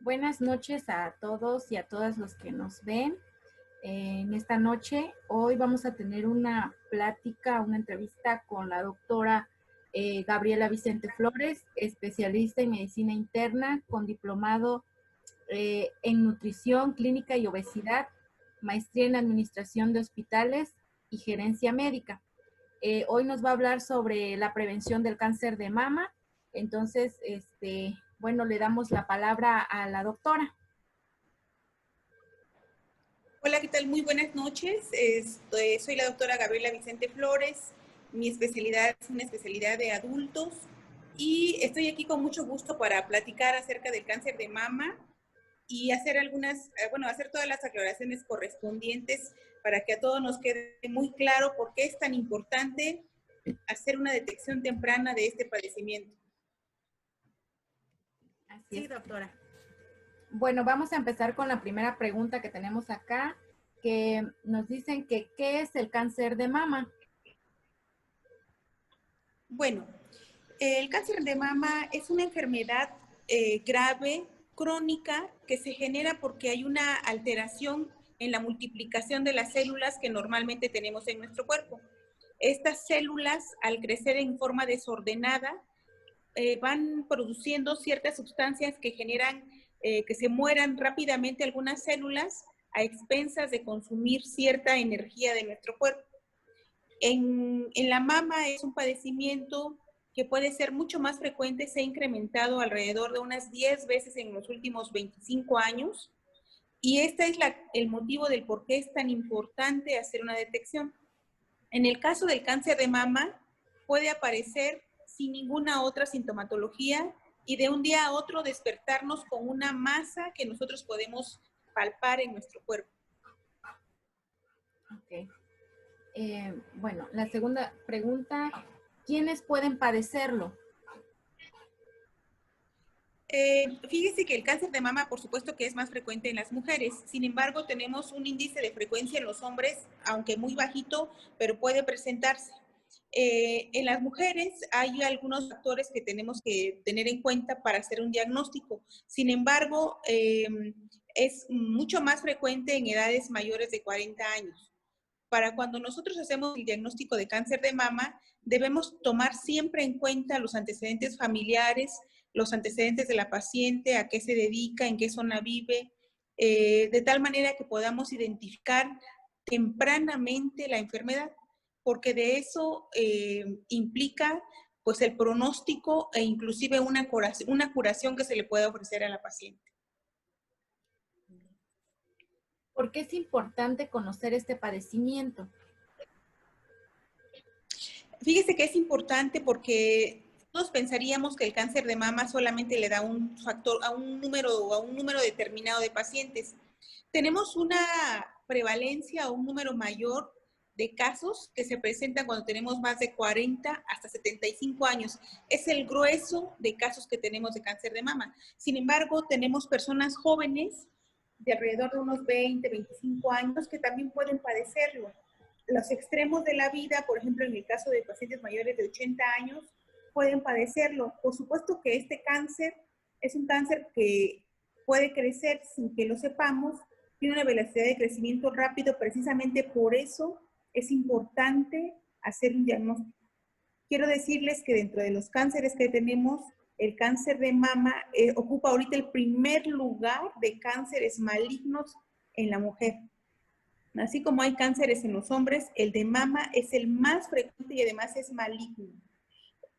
Buenas noches a todos y a todas los que nos ven. En esta noche, hoy vamos a tener una plática, una entrevista con la doctora Gabriela Vicente Flores, especialista en medicina interna con diplomado en nutrición clínica y obesidad, maestría en administración de hospitales y gerencia médica. Hoy nos va a hablar sobre la prevención del cáncer de mama. Entonces, bueno, le damos la palabra a la doctora. Hola, ¿qué tal? Muy buenas noches. Soy la doctora Gabriela Vicente Flores. Mi especialidad es una especialidad de adultos y estoy aquí con mucho gusto para platicar acerca del cáncer de mama y hacer hacer todas las aclaraciones correspondientes para que a todos nos quede muy claro por qué es tan importante hacer una detección temprana de este padecimiento. Así es, doctora. Bueno, vamos a empezar con la primera pregunta que tenemos acá, que nos dicen que ¿qué es el cáncer de mama? Bueno, el cáncer de mama es una enfermedad grave, crónica, que se genera porque hay una alteración en la multiplicación de las células que normalmente tenemos en nuestro cuerpo. Estas células, al crecer en forma desordenada, van produciendo ciertas sustancias que generan que se mueran rápidamente algunas células a expensas de consumir cierta energía de nuestro cuerpo. En la mama es un padecimiento que puede ser mucho más frecuente, se ha incrementado alrededor de unas 10 veces en los últimos 25 años, y este es el motivo del por qué es tan importante hacer una detección. En el caso del cáncer de mama, puede aparecer sin ninguna otra sintomatología y de un día a otro despertarnos con una masa que nosotros podemos palpar en nuestro cuerpo. Ok. Bueno, la segunda pregunta, ¿quiénes pueden padecerlo? Fíjese que el cáncer de mama, por supuesto que es más frecuente en las mujeres. Sin embargo, tenemos un índice de frecuencia en los hombres, aunque muy bajito, pero puede presentarse. En las mujeres hay algunos factores que tenemos que tener en cuenta para hacer un diagnóstico. Sin embargo, es mucho más frecuente en edades mayores de 40 años. Para cuando nosotros hacemos el diagnóstico de cáncer de mama, debemos tomar siempre en cuenta los antecedentes familiares, los antecedentes de la paciente, a qué se dedica, en qué zona vive, de tal manera que podamos identificar tempranamente la enfermedad, porque de eso implica pues el pronóstico e inclusive una curación que se le puede ofrecer a la paciente. ¿Por qué es importante conocer este padecimiento? Fíjese que es importante porque todos pensaríamos que el cáncer de mama solamente le da un factor a un número determinado de pacientes. Tenemos una prevalencia o un número mayor de casos que se presentan cuando tenemos más de 40 hasta 75 años. Es el grueso de casos que tenemos de cáncer de mama. Sin embargo, tenemos personas jóvenes de alrededor de unos 20, 25 años que también pueden padecerlo. Los extremos de la vida, por ejemplo, en el caso de pacientes mayores de 80 años, pueden padecerlo. Por supuesto que este cáncer es un cáncer que puede crecer sin que lo sepamos, tiene una velocidad de crecimiento rápido, precisamente por eso es importante hacer un diagnóstico. Quiero decirles que dentro de los cánceres que tenemos, el cáncer de mama ocupa ahorita el primer lugar de cánceres malignos en la mujer. Así como hay cánceres en los hombres, el de mama es el más frecuente y además es maligno.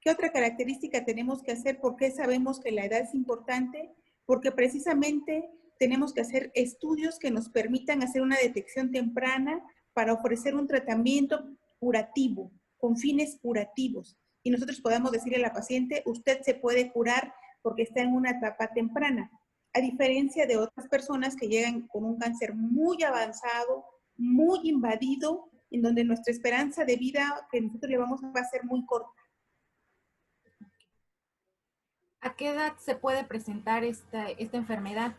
¿Qué otra característica tenemos que hacer? ¿Por qué sabemos que la edad es importante? Porque precisamente tenemos que hacer estudios que nos permitan hacer una detección temprana para ofrecer un tratamiento curativo, con fines curativos. Y nosotros podamos decirle a la paciente, usted se puede curar porque está en una etapa temprana. A diferencia de otras personas que llegan con un cáncer muy avanzado, muy invadido, en donde nuestra esperanza de vida que nosotros le vamos a ser muy corta. ¿A qué edad se puede presentar esta enfermedad?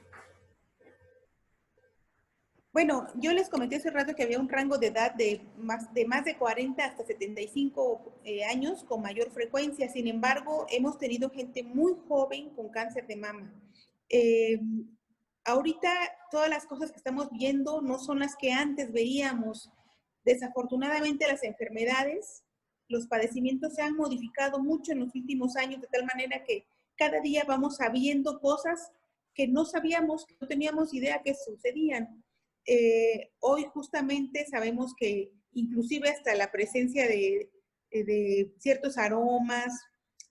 Bueno, yo les comenté hace rato que había un rango de edad de más de 40 hasta 75 años con mayor frecuencia. Sin embargo, hemos tenido gente muy joven con cáncer de mama. Ahorita todas las cosas que estamos viendo no son las que antes veíamos. Desafortunadamente las enfermedades, los padecimientos se han modificado mucho en los últimos años, de tal manera que cada día vamos sabiendo cosas que no sabíamos, que no teníamos idea que sucedían. Hoy justamente sabemos que inclusive hasta la presencia de ciertos aromas,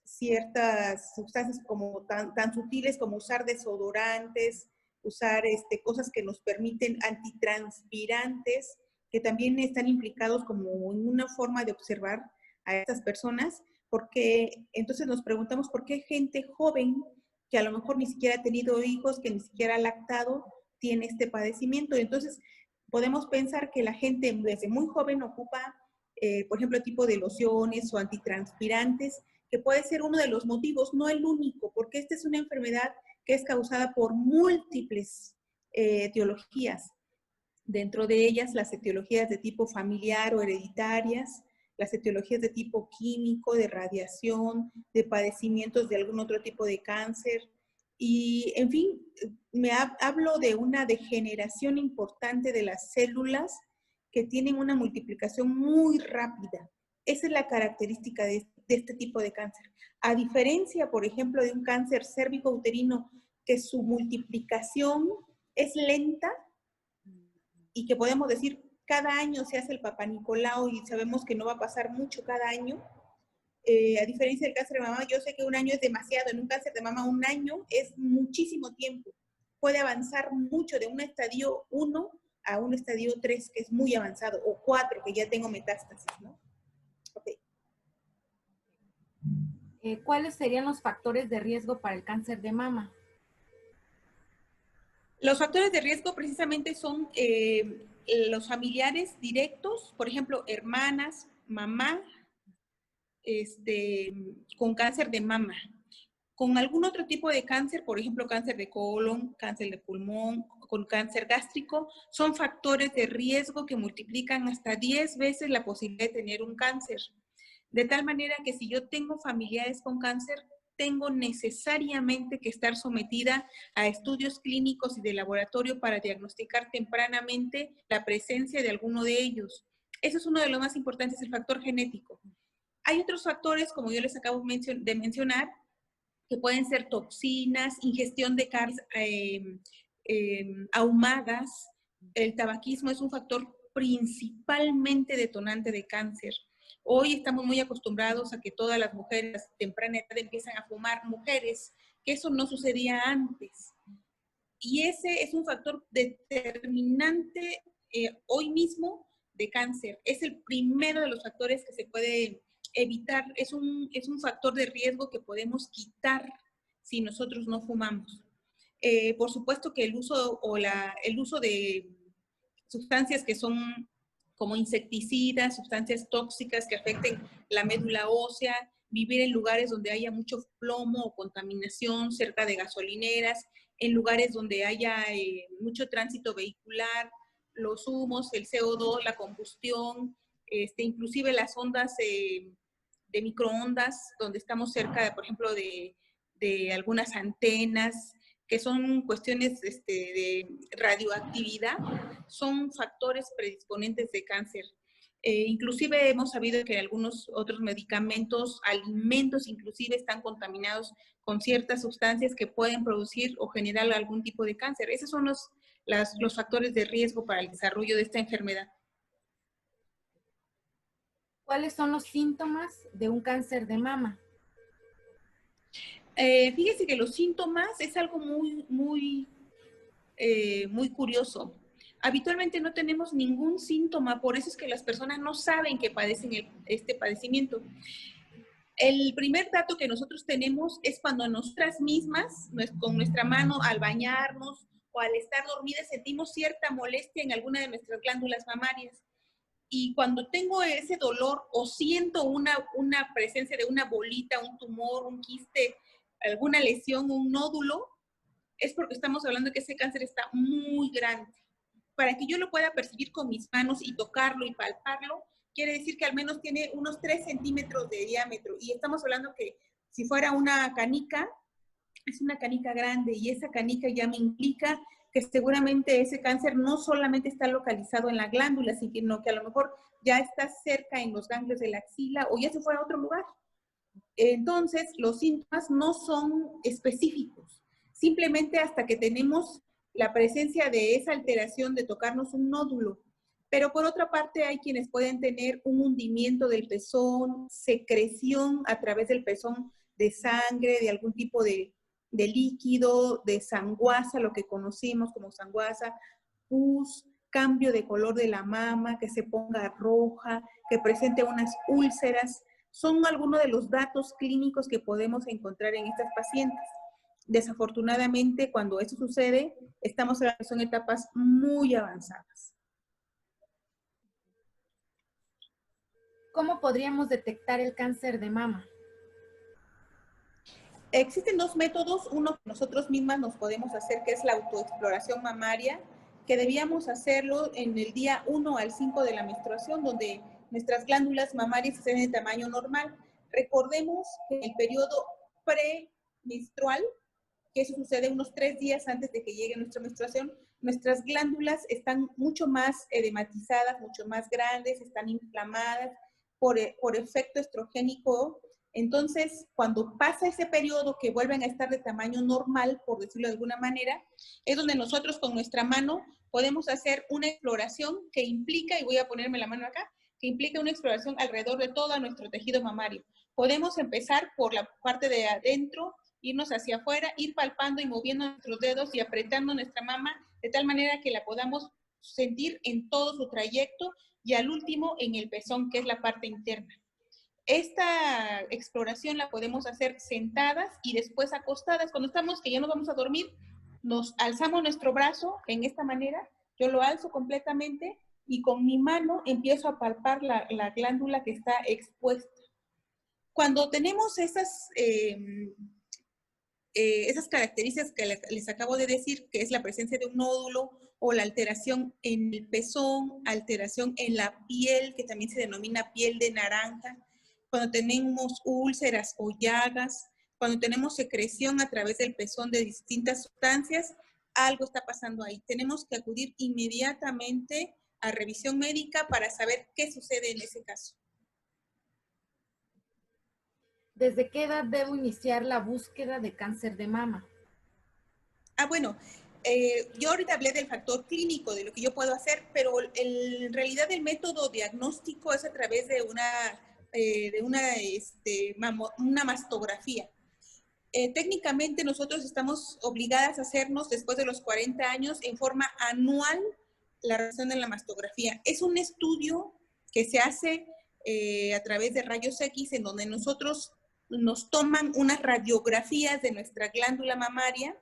ciertas sustancias como tan sutiles como usar desodorantes, usar cosas que nos permiten antitranspirantes, que también están implicados como en una forma de observar a estas personas, porque entonces nos preguntamos por qué gente joven que a lo mejor ni siquiera ha tenido hijos, que ni siquiera ha lactado, tiene este padecimiento. Entonces podemos pensar que la gente desde muy joven ocupa, por ejemplo, tipo de lociones o antitranspirantes, que puede ser uno de los motivos, no el único, porque esta es una enfermedad que es causada por múltiples etiologías. Dentro de ellas, las etiologías de tipo familiar o hereditarias, las etiologías de tipo químico, de radiación, de padecimientos de algún otro tipo de cáncer. Y, en fin, hablo de una degeneración importante de las células que tienen una multiplicación muy rápida. Esa es la característica de este tipo de cáncer. A diferencia, por ejemplo, de un cáncer cérvico-uterino, que su multiplicación es lenta y que podemos decir cada año se hace el Papá Nicolau y sabemos que no va a pasar mucho cada año. A diferencia del cáncer de mama, yo sé que un año es demasiado. En un cáncer de mama, un año es muchísimo tiempo. Puede avanzar mucho de un estadio 1 a un estadio 3, que es muy avanzado, o 4, que ya tengo metástasis, ¿no? Okay. ¿Cuáles serían los factores de riesgo para el cáncer de mama? Los factores de riesgo precisamente son los familiares directos, por ejemplo, hermanas, mamá, con cáncer de mama. Con algún otro tipo de cáncer, por ejemplo, cáncer de colon, cáncer de pulmón, con cáncer gástrico, son factores de riesgo que multiplican hasta 10 veces la posibilidad de tener un cáncer. De tal manera que si yo tengo familiares con cáncer, tengo necesariamente que estar sometida a estudios clínicos y de laboratorio para diagnosticar tempranamente la presencia de alguno de ellos. Eso es uno de los más importantes, el factor genético. Hay otros factores, como yo les acabo de mencionar, que pueden ser toxinas, ingestión de carnes ahumadas. El tabaquismo es un factor principalmente detonante de cáncer. Hoy estamos muy acostumbrados a que todas las mujeres a temprana edad empiezan a fumar, mujeres, que eso no sucedía antes. Y ese es un factor determinante hoy mismo de cáncer. Es el primero de los factores que se puede evitar. Es un factor de riesgo que podemos quitar si nosotros no fumamos. Por supuesto que el uso de sustancias que son como insecticidas, sustancias tóxicas que afecten la médula ósea, vivir en lugares donde haya mucho plomo o contaminación, cerca de gasolineras, en lugares donde haya mucho tránsito vehicular, los humos, el CO2, la combustión, inclusive las ondas de microondas, donde estamos cerca, por ejemplo, de algunas antenas, que son cuestiones de radioactividad, son factores predisponentes de cáncer. Inclusive hemos sabido que algunos otros medicamentos, alimentos inclusive, están contaminados con ciertas sustancias que pueden producir o generar algún tipo de cáncer. Esos son los factores de riesgo para el desarrollo de esta enfermedad. ¿Cuáles son los síntomas de un cáncer de mama? Fíjese que los síntomas es algo muy curioso. Habitualmente no tenemos ningún síntoma, por eso es que las personas no saben que padecen este padecimiento. El primer dato que nosotros tenemos es cuando nosotras mismas, con nuestra mano al bañarnos o al estar dormidas, sentimos cierta molestia en alguna de nuestras glándulas mamarias. Y cuando tengo ese dolor o siento una presencia de una bolita, un tumor, un quiste, alguna lesión, un nódulo, es porque estamos hablando de que ese cáncer está muy grande. Para que yo lo pueda percibir con mis manos y tocarlo y palparlo, quiere decir que al menos tiene unos 3 centímetros de diámetro. Y estamos hablando que si fuera una canica, es una canica grande y esa canica ya me implica que seguramente ese cáncer no solamente está localizado en la glándula, sino que a lo mejor ya está cerca en los ganglios de la axila o ya se fue a otro lugar. Entonces, los síntomas no son específicos, simplemente hasta que tenemos la presencia de esa alteración de tocarnos un nódulo. Pero por otra parte, hay quienes pueden tener un hundimiento del pezón, secreción a través del pezón de sangre, de algún tipo de líquido, de sanguaza, lo que conocimos como sanguaza, pus, cambio de color de la mama, que se ponga roja, que presente unas úlceras. Son algunos de los datos clínicos que podemos encontrar en estas pacientes. Desafortunadamente, cuando eso sucede, son etapas muy avanzadas. ¿Cómo podríamos detectar el cáncer de mama? Existen dos métodos, uno que nosotros mismas nos podemos hacer, que es la autoexploración mamaria, que debíamos hacerlo en el día 1 al 5 de la menstruación, donde nuestras glándulas mamarias estén de tamaño normal. Recordemos que el periodo premenstrual, que eso sucede unos 3 días antes de que llegue nuestra menstruación, nuestras glándulas están mucho más edematizadas, mucho más grandes, están inflamadas por efecto estrogénico. Entonces, cuando pasa ese periodo que vuelven a estar de tamaño normal, por decirlo de alguna manera, es donde nosotros con nuestra mano podemos hacer una exploración que implica, y voy a ponerme la mano acá, que implica una exploración alrededor de todo nuestro tejido mamario. Podemos empezar por la parte de adentro, irnos hacia afuera, ir palpando y moviendo nuestros dedos y apretando nuestra mama de tal manera que la podamos sentir en todo su trayecto y al último en el pezón, que es la parte interna. Esta exploración la podemos hacer sentadas y después acostadas. Cuando estamos que ya nos vamos a dormir, nos alzamos nuestro brazo en esta manera, yo lo alzo completamente y con mi mano empiezo a palpar la glándula que está expuesta. Cuando tenemos esas características que les acabo de decir, que es la presencia de un nódulo o la alteración en el pezón, alteración en la piel, que también se denomina piel de naranja, cuando tenemos úlceras o llagas, cuando tenemos secreción a través del pezón de distintas sustancias, algo está pasando ahí. Tenemos que acudir inmediatamente a revisión médica para saber qué sucede en ese caso. ¿Desde qué edad debo iniciar la búsqueda de cáncer de mama? Bueno, yo ahorita hablé del factor clínico, de lo que yo puedo hacer, pero en realidad el método diagnóstico es a través de una mastografía. Técnicamente nosotros estamos obligadas a hacernos después de los 40 años en forma anual la revisión de la mastografía. Es un estudio que se hace a través de rayos X en donde nosotros nos toman unas radiografías de nuestra glándula mamaria,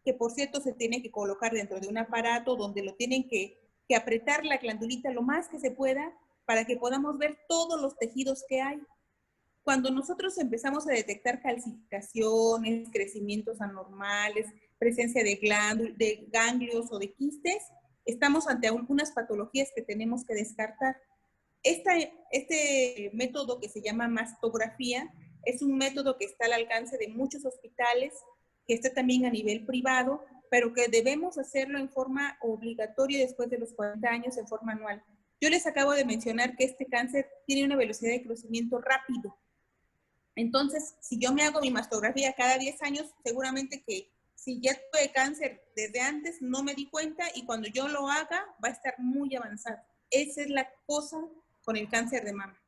que por cierto se tiene que colocar dentro de un aparato donde lo tienen que apretar la glandulita lo más que se pueda para que podamos ver todos los tejidos que hay. Cuando nosotros empezamos a detectar calcificaciones, crecimientos anormales, presencia de ganglios o de quistes, estamos ante algunas patologías que tenemos que descartar. Este método que se llama mastografía es un método que está al alcance de muchos hospitales, que está también a nivel privado, pero que debemos hacerlo en forma obligatoria después de los 40 años en forma anual. Yo les acabo de mencionar que este cáncer tiene una velocidad de crecimiento rápido. Entonces, si yo me hago mi mastografía cada 10 años, seguramente que si ya tuve cáncer desde antes, no me di cuenta y cuando yo lo haga, va a estar muy avanzado. Esa es la cosa con el cáncer de mama.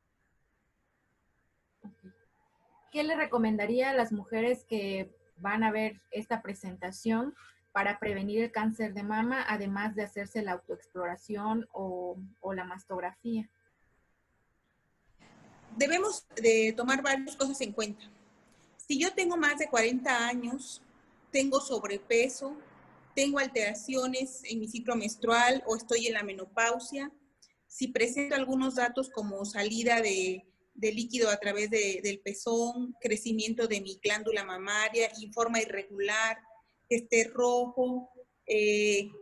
¿Qué le recomendaría a las mujeres que van a ver esta presentación para prevenir el cáncer de mama, además de hacerse la autoexploración o la mastografía? Debemos de tomar varias cosas en cuenta. Si yo tengo más de 40 años, tengo sobrepeso, tengo alteraciones en mi ciclo menstrual o estoy en la menopausia, si presento algunos datos como salida de líquido a través del pezón, crecimiento de mi glándula mamaria en forma irregular, que esté rojo,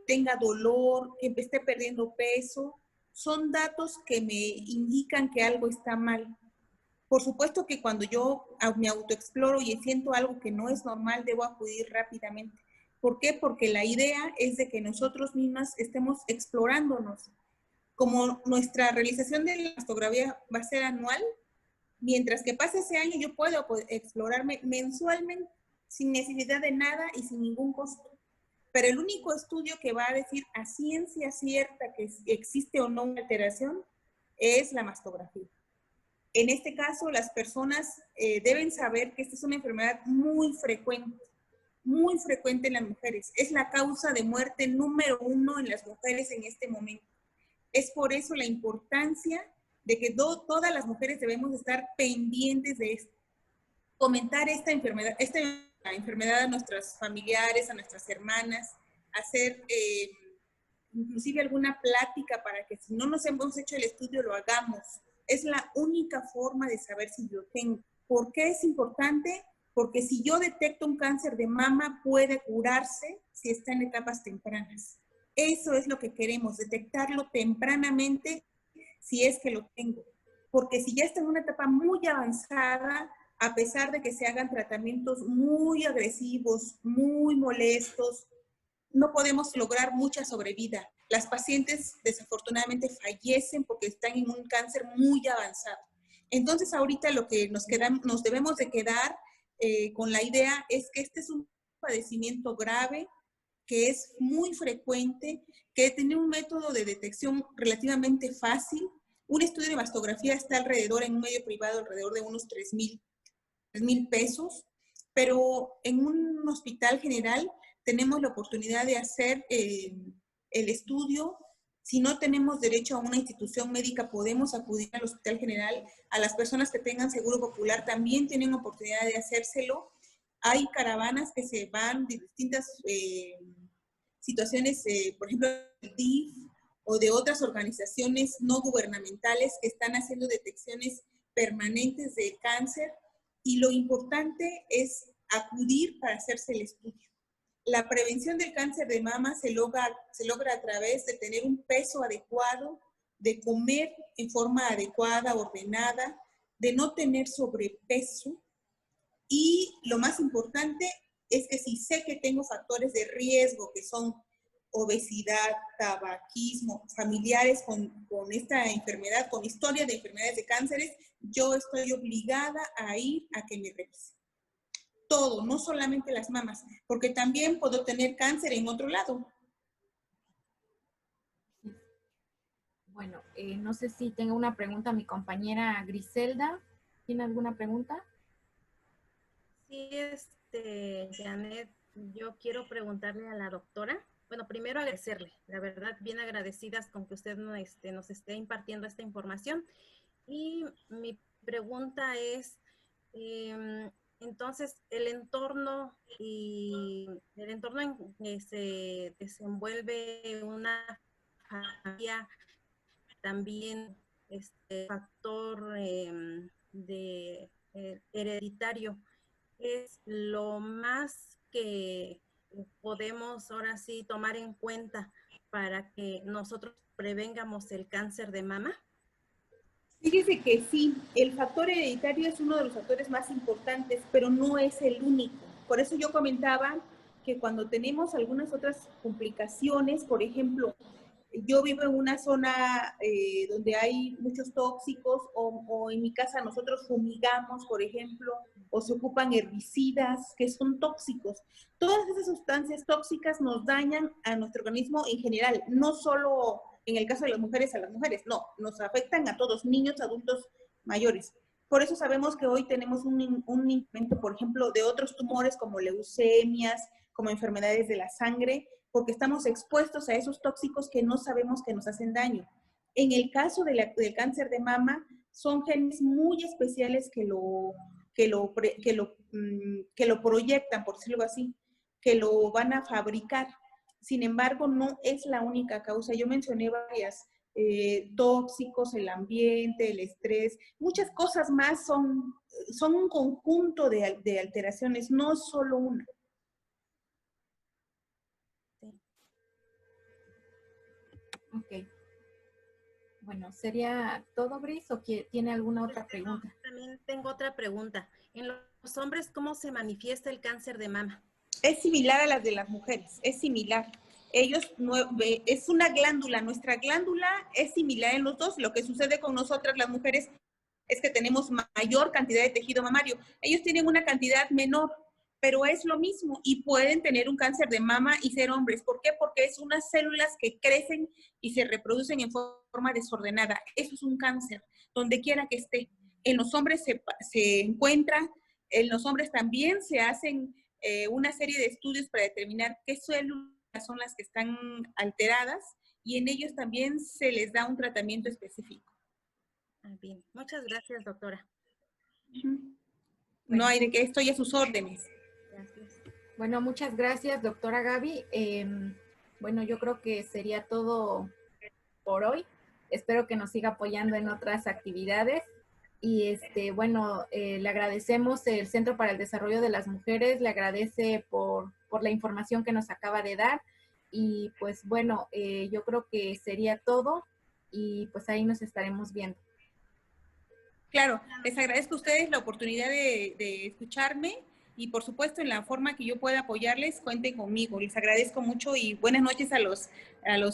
tenga dolor, que esté perdiendo peso, son datos que me indican que algo está mal. Por supuesto que cuando yo me autoexploro y siento algo que no es normal, debo acudir rápidamente. ¿Por qué? Porque la idea es de que nosotros mismas estemos explorándonos. Como nuestra realización de la mastografía va a ser anual, mientras que pase ese año yo puedo explorarme mensualmente sin necesidad de nada y sin ningún costo. Pero el único estudio que va a decir a ciencia cierta que existe o no una alteración es la mastografía. En este caso, las personas deben saber que esta es una enfermedad muy frecuente en las mujeres. Es la causa de muerte número 1 en las mujeres en este momento. Es por eso la importancia de que todas las mujeres debemos estar pendientes de esto. Comentar esta enfermedad a nuestras familiares, a nuestras hermanas, hacer inclusive alguna plática para que si no nos hemos hecho el estudio lo hagamos. Es la única forma de saber si lo tengo. ¿Por qué es importante? Porque si yo detecto un cáncer de mama, puede curarse si está en etapas tempranas. Eso es lo que queremos, detectarlo tempranamente si es que lo tengo. Porque si ya está en una etapa muy avanzada, a pesar de que se hagan tratamientos muy agresivos, muy molestos, no podemos lograr mucha sobrevida. Las pacientes desafortunadamente fallecen porque están en un cáncer muy avanzado. Entonces ahorita lo que nos debemos de quedar con la idea es que este es un padecimiento grave, que es muy frecuente, que tiene un método de detección relativamente fácil. Un estudio de mastografía está alrededor, en un medio privado, alrededor de unos 3,000 pesos, pero en un hospital general tenemos la oportunidad de hacer el estudio. Si no tenemos derecho a una institución médica, podemos acudir al hospital general. A las personas que tengan seguro popular también tienen oportunidad de hacérselo. Hay caravanas que se van de distintas situaciones, por ejemplo, el DIF o de otras organizaciones no gubernamentales que están haciendo detecciones permanentes de cáncer, y lo importante es acudir para hacerse el estudio. La prevención del cáncer de mama se logra a través de tener un peso adecuado, de comer en forma adecuada, ordenada, de no tener sobrepeso, y lo más importante es que si sé que tengo factores de riesgo que son obesidad, tabaquismo, familiares con esta enfermedad, con historia de enfermedades de cánceres, yo estoy obligada a ir a que me revisen. Todo, no solamente las mamas, porque también puedo tener cáncer en otro lado. Bueno, no sé si tengo una pregunta mi compañera Griselda. ¿Tiene alguna pregunta? Sí, Janet, yo quiero preguntarle a la doctora. Bueno, primero agradecerle, la verdad, bien agradecidas con que usted nos esté impartiendo esta información. Y mi pregunta es, entonces, el entorno en que se desenvuelve una familia, también factor hereditario, es lo más que podemos ahora sí tomar en cuenta para que nosotros prevengamos el cáncer de mama? Fíjese que sí, el factor hereditario es uno de los factores más importantes, pero no es el único. Por eso yo comentaba que cuando tenemos algunas otras complicaciones, por ejemplo, yo vivo en una zona donde hay muchos tóxicos, o en mi casa nosotros fumigamos, por ejemplo, o se ocupan herbicidas que son tóxicos. Todas esas sustancias tóxicas nos dañan a nuestro organismo en general, no solo en el caso de las mujeres a las mujeres, no, nos afectan a todos, niños, adultos, mayores. Por eso sabemos que hoy tenemos un incremento, por ejemplo, de otros tumores como leucemias, como enfermedades de la sangre, porque estamos expuestos a esos tóxicos que no sabemos que nos hacen daño. En el caso del cáncer de mama, son genes muy especiales que lo proyectan, por decirlo así, que lo van a fabricar. Sin embargo, no es la única causa. Yo mencioné varias, tóxicos, el ambiente, el estrés, muchas cosas más son un conjunto de alteraciones, no solo una. Ok. Bueno, ¿sería todo, Gris, o tiene alguna otra pregunta? También tengo otra pregunta. En los hombres, ¿cómo se manifiesta el cáncer de mama? Es similar a las de las mujeres, es similar. Ellos, es una glándula, nuestra glándula es similar en los dos. Lo que sucede con nosotras las mujeres es que tenemos mayor cantidad de tejido mamario. Ellos tienen una cantidad menor, pero es lo mismo y pueden tener un cáncer de mama y ser hombres. ¿Por qué? Porque es unas células que crecen y se reproducen en forma desordenada. Eso es un cáncer, donde quiera que esté. En los hombres se encuentra, en los hombres también se hacen una serie de estudios para determinar qué células son las que están alteradas y en ellos también se les da un tratamiento específico. Bien, muchas gracias, doctora. No hay de qué, estoy a sus órdenes. Gracias. Bueno, muchas gracias, doctora Gaby. Bueno, yo creo que sería todo por hoy. Espero que nos siga apoyando en otras actividades. Y bueno, le agradecemos el Centro para el Desarrollo de las Mujeres, le agradece por la información que nos acaba de dar. Y pues bueno, yo creo que sería todo y pues ahí nos estaremos viendo. Claro, les agradezco a ustedes la oportunidad de escucharme y por supuesto en la forma que yo pueda apoyarles, cuenten conmigo. Les agradezco mucho y buenas noches a los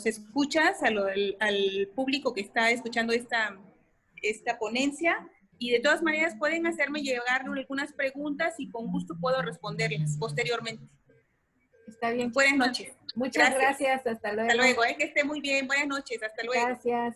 escuchas, al público que está escuchando esta ponencia. Y de todas maneras pueden hacerme llegar algunas preguntas y con gusto puedo responderles posteriormente. Está bien. Buenas noches. Muchas gracias. Hasta luego. Hasta luego, que esté muy bien. Buenas noches. Hasta luego. Gracias.